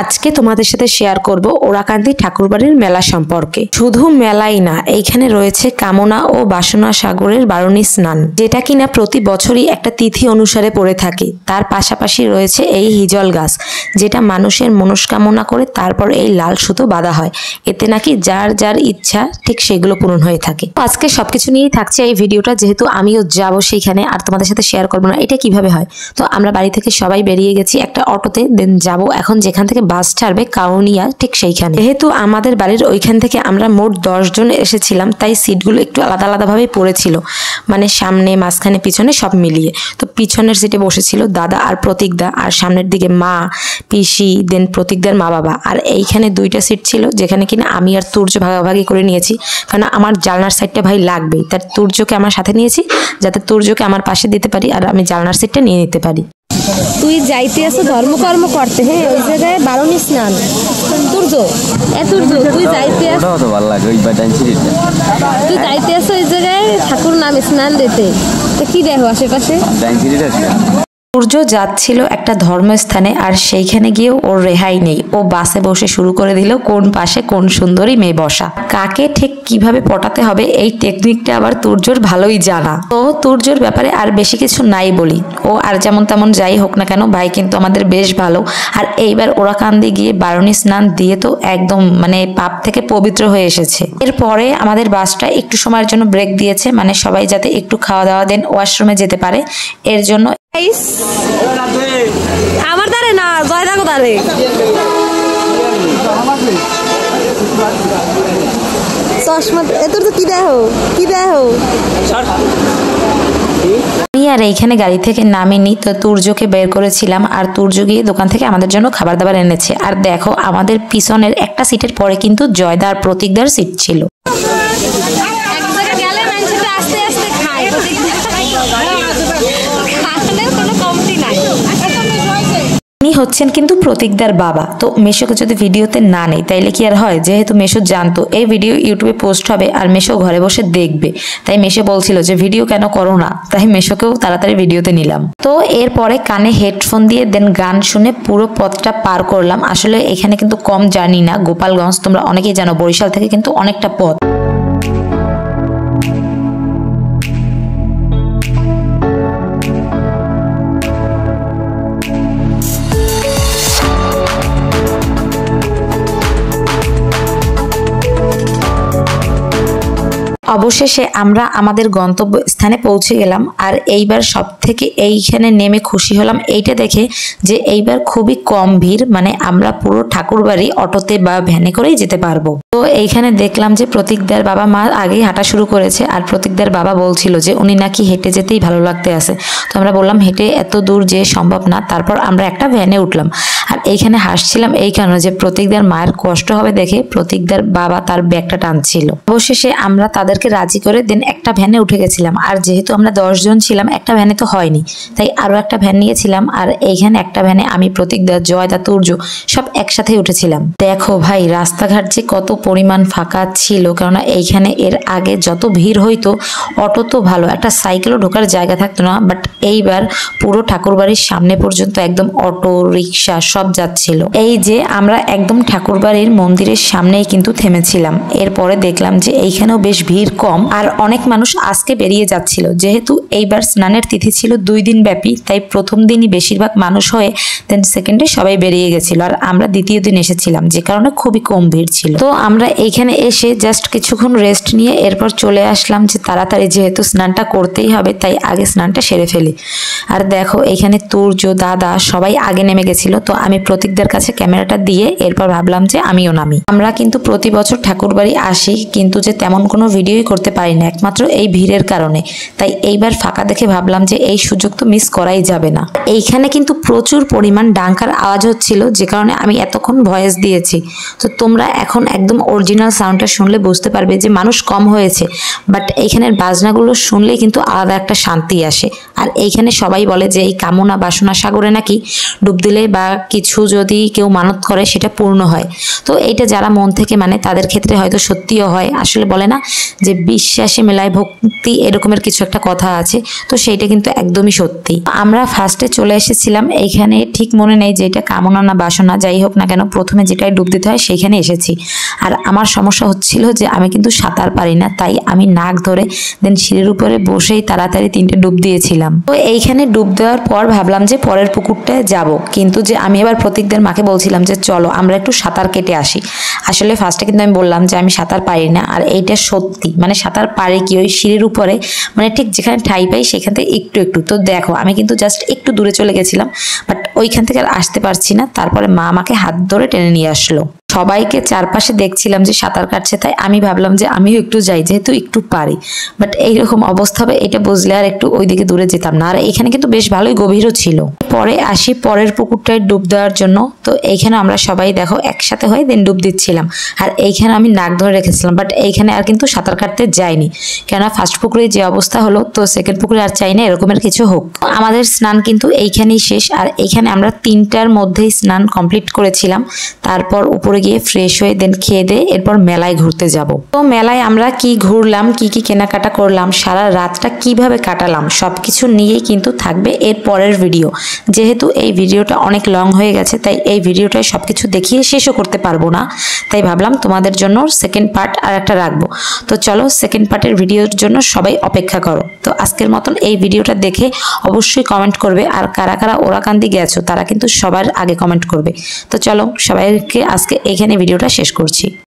আজকে তোমাদের সাথে শেয়ার করব ওরাকান্দি ঠাকুরবাড়ির মেলা সম্পর্কে। শুধু মেলাই না, এইখানে রয়েছে কামনা ও বাসনা সাগরের বারুণী স্নান, যেটা কিনা প্রতি বছরই একটা তিথি অনুসারে পড়ে থাকে। তার পাশাপাশি রয়েছে এই হিজল গাছ, যেটা মানুষের মনস্কামনা করে তারপর এই লাল সুতো বাঁধা হয়। এতে নাকি যার যার ইচ্ছা ঠিক সেগুলো পূরণ হয়ে থাকে। আজকে সবকিছু নিয়েই থাকছে এই ভিডিওটা, যেহেতু আমিও যাব সেইখানে আর তোমাদের সাথে শেয়ার করবো না এটা কিভাবে হয়। তো আমরা বাড়ি থেকে সবাই বেরিয়ে গেছি একটা অটোতে, দেন যাবো এখন যেখান থেকে বাস ছাড়বে কাউনিয়া ঠিক সেইখানে। যেহেতু আমাদের বাড়ির ওইখান থেকে আমরা মোট 10 জন এসেছিলাম, তাই সিটগুলো একটু আলাদা আলাদা ভাবে পড়েছিল, মানে সামনে মাঝখানে পিছনে সব মিলিয়ে। তো পিছনের সিটে বসেছিল দাদা আর প্রতীকদা, আর সামনের দিকে মা, পিসি, দেন প্রতীকদার মা বাবা। আর এইখানে 2টা সিট ছিল, যেখানে কিনা আমি আর তুর্য ভাগাভাগি করে নিয়েছি, কারণ আমার জানলার সাইডটা ভাই লাগবেই। তার তুর্যকে আমার সাথে নিয়েছি যাতে তুর্যকে আমার পাশে দিতে পারি আর আমি জানলার সিটটা নিয়ে নিতে পারি। তুই যাইতে আসো ধর্মকর্ম করতে, হ্যাঁ ওই জায়গায় বারুণী স্নান। তুর্য তুই যাইতে আসো, তুই যাইতে আসো ওই জায়গায় ঠাকুর নামে স্নান দিতে। তো কি দেখো আশেপাশে? সূর্য যাচ্ছিল একটা ধর্মস্থানে, আর সেইখানে গিয়েও ওর রেহাই নেই। ও বাসে বসে শুরু করে দিল কোন পাশে কোন সুন্দরী মেয়ে বসা। কাকে ঠিক কিভাবে পটাতে হবে এই টেকনিকটা আবার তুর্যর ভালোই জানা। তো তুর্যর ব্যাপারে আর বেশি কিছু নাই বলি, ও আর যেমন তেমন যাই হোক না কেন, ভাই কিন্তু আমাদের বেশ ভালো। আর এইবার ওরাকান্দি গিয়ে বারুণী স্নান দিয়ে তো একদম মানে পাপ থেকে পবিত্র হয়ে এসেছে। এরপরে আমাদের বাসটা একটু সময়ের জন্য ব্রেক দিয়েছে, মানে সবাই যাতে একটু খাওয়া দাওয়া দেন ওয়াশরুমে যেতে পারে এর জন্য। আমার দ্বারে না, জয় থাকো দ্বারে। চশমা এত কি দেখো আমি আর এইখানে গাড়ি থেকে নামিনি, তো তুর্যকে বের করেছিলাম, আর তুর্য গিয়ে দোকান থেকে আমাদের জন্য খাবার দাবার এনেছে। আর দেখো আমাদের পিছনের একটা সিটের পরে কিন্তু জয়দার প্রতীকদার সিট ছিল। উনি হচ্ছেন কিন্তু প্রতীকদার বাবা। তো মেশোকে যদি ভিডিওতে না নেই তাইলে কি আর হয়? যেহেতু মেশো জানতো এই ভিডিও ইউটিউবে পোস্ট হবে আর মেশো ঘরে বসে দেখবে, তাই মেশো বলছিল যে ভিডিও কেন করো না, তাই মেশোকেও তাড়াতাড়ি ভিডিওতে নিলাম। তো এরপরে কানে হেডফোন দিয়ে দেন গান শুনে পুরো পথটা পার করলাম। আসলে এখানে কিন্তু কম জানি না, গোপালগঞ্জ তোমরা অনেকেই জানো, বরিশাল থেকে কিন্তু অনেকটা পথ। অবশেষে আমরা আমাদের গন্তব্য স্থানে পৌঁছে গেলাম। আর এইবার সব থেকে এইখানে নেমে খুশি হলাম এইটা দেখে যে এইবার খুবই কম ভিড়, মানে আমরা পুরো ঠাকুরবাড়ি অটোতে বা ভ্যানে করেই যেতে পারবো। তো এইখানে দেখলাম যে প্রতীকদার বাবা মা আগেই হাঁটা শুরু করেছে, আর প্রতীকদার বাবা বলছিল যে উনি নাকি হেঁটে যেতেই ভালো লাগতে আছে। তো আমরা বললাম হেঁটে এত দূর যে সম্ভব না, তারপর আমরা একটা ভ্যানে উঠলাম। আর এইখানে হাসছিলাম এই কারণে যে প্রতীকদার মায়ের কষ্ট হবে দেখে প্রতীকদার বাবা তার ব্যাগটা টানছিল। অবশেষে আমরা তাদেরকে রাজি করে দেন একটা ভ্যানে উঠে গেছিলাম। আর যেহেতু আমরা 10 জন ছিলাম, একটা ভ্যানে তো হয়নি, তাই আরো একটা ভ্যান নিয়েছিলাম। আর এইখানে একটা ভ্যানে আমি, প্রতীকদা, জয়দা, তুর্য সব একসাথে উঠেছিলাম। দেখো ভাই রাস্তাঘাট যে কত পরিমাণ ফাঁকা ছিল, কেননা এইখানে এর আগে যত ভিড় হইতো অটো তো ভালো, একটা সাইকেলও ঢোকার জায়গা থাকতো না, বাট এইবার পুরো ঠাকুরবাড়ির সামনে পর্যন্ত একদম অটো রিক্সা সব যাচ্ছিল। এই যে আমরা একদম ঠাকুরবাড়ির মন্দিরের সামনেই কিন্তু থেমেছিলাম। এরপরে দেখলাম যে এইখানেও বেশ ভিড় কম, আর অনেক মানুষ আজকে বেরিয়ে যাচ্ছিল। যেহেতু এইবার স্নানের তিথি ছিল 2 দিন ব্যাপী, তাই প্রথম দিনই বেশিরভাগ মানুষ হয়ে দেন সেকেন্ডে সবাই বেরিয়ে গেছিল, আর আমরা দ্বিতীয় দিন এসেছিলাম, যে কারণে খুবই কম ভিড় ছিল। তো আমরা এইখানে এসে জাস্ট কিছুক্ষণ রেস্ট নিয়ে এরপর চলে আসলাম যে তাড়াতাড়ি যেহেতু স্নানটা করতেই হবে তাই আগে স্নানটা সেরে ফেলি। আর দেখো এখানে তুর্য, দাদা সবাই আগে নেমে গেছিল। তো আমি প্রতীকদের কাছে ক্যামেরাটা দিয়ে এরপর ভাবলাম যে আমিও নামি। আমরা কিন্তু প্রতি বছর ঠাকুরবাড়ি আসি, কিন্তু যে তেমন কোনো ভিডিওই করতে পারি না, একমাত্র এই ভিড়ের কারণে। তাই এইবার ফাঁকা দেখে ভাবলাম যে এই সুযোগ তো মিস করাই যাবে না। এইখানে কিন্তু প্রচুর পরিমাণ ডাঙ্কার আওয়াজ হচ্ছিল, যে কারণে আমি এতক্ষণ ভয়েস দিয়েছি। তো তোমরা এখন একদম অরিজিনাল সাউন্ডটা শুনলে বুঝতে পারবে যে মানুষ কম হয়েছে, বাট এইখানের বাজনাগুলো শুনলেই কিন্তু আলাদা একটা শান্তি আসে। আর এইখানে সবাই বলে যে এই কামনা বাসনা সাগরে নাকি ডুব দিলে বা কিছু যদি কেউ মানত করে সেটা পূর্ণ হয়। তো এইটা যারা মন থেকে মানে তাদের ক্ষেত্রে হয়তো সত্যিও হয়। আসলে বলে না যে বিশ্বাসে মেলায় ভক্তি, এরকমের কিছু একটা কথা আছে, তো সেইটা কিন্তু একদমই সত্যি। আমরা ফার্স্টে চলে এসেছিলাম এইখানে, ঠিক মনে নেই যে এটা কামনা না বাসনা, যাই হোক না কেন প্রথমে যেটাই ডুব দিতে হয় সেইখানে এসেছি। আর আমার সমস্যা হচ্ছিল যে আমি কিন্তু সাঁতার পারি না, তাই আমি নাক ধরে দেন সিঁড়ির উপরে বসেই তাড়াতাড়ি 3টে ডুব দিয়েছিলাম। তো এইখানে ডুব দেওয়ার পর ভাবলাম যে পরের পুকুরটায় যাব, কিন্তু যে আমি আবার প্রতীকদের মাকে বলছিলাম যে চলো আমরা একটু সাঁতার কেটে আসি। আসলে ফার্স্টে কিন্তু আমি বললাম যে আমি সাঁতার পারি না, আর এইটা সত্যি মানে সাঁতার পারি কি ওই সিঁড়ির উপরে মানে ঠিক যেখানে ঠাই পাই সেখান থেকে একটু একটু। তো দেখো আমি কিন্তু জাস্ট একটু দূরে চলে গেছিলাম, বাট ওইখান থেকে আর আসতে পারছি না। তারপরে মা আমাকে হাত ধরে টেনে নিয়ে আসলো। সবাইকে চারপাশে দেখছিলাম যে সাঁতার কাটছে, তাই আমি ভাবলাম যে আমিও একটু যাই, যেহেতু একটু পারি। বাট এইরকম অবস্থা হবে এটা বুঝলে আর একটু ওইদিকে দূরে যেতাম না। আর এখানে কিন্তু বেশ ভালোই গভীরও ছিল। পরে আসি পরের পুকুরটায় ডুব দেওয়ার জন্য। তো এইখানে আমরা সবাই দেখো একসাথে হয়ে দেন ডুব দিচ্ছিলাম। আর এইখানে আমি নাক ধরে রেখেছিলাম, বাট এইখানে আর কিন্তু সাঁতার কাটতে যাইনি, কেননা ফার্স্ট পুকুরে যে অবস্থা হলো, তো সেকেন্ড পুকুরে আর চাই না এরকমের কিছু হোক। আমাদের স্নান কিন্তু এইখানেই শেষ। আর এইখানে আমরা 3টার মধ্যেই স্নান কমপ্লিট করেছিলাম। তারপর উপরে গিয়ে ফ্রেশ হয়ে দেন খেয়ে দিয়ে এরপর মেলায় ঘুরতে যাব। তো মেলায় আমরা কি ঘুরলাম, কি কি কেনাকাটা করলাম, সারা রাতটা কিভাবে কাটালাম, সবকিছু নিয়েই কিন্তু থাকবে এর পরের ভিডিও। যেহেতু এই ভিডিওটা অনেক লং হয়ে গেছে, তাই এই ভিডিওটায় সবকিছু দেখিয়ে শেষও করতে পারবো না, তাই ভাবলাম তোমাদের জন্য সেকেন্ড পার্ট আর একটা রাখবো। তো চলো সেকেন্ড পার্টের ভিডিওর জন্য সবাই অপেক্ষা করো। তো আজকের মতন এই ভিডিওটা দেখে অবশ্যই কমেন্ট করবে, আর কারা কারা ওরাকান্দি গেছো তারা কিন্তু সবার আগে কমেন্ট করবে। তো চলো সবাইকে আজকে এইখানে ভিডিওটা শেষ করছি।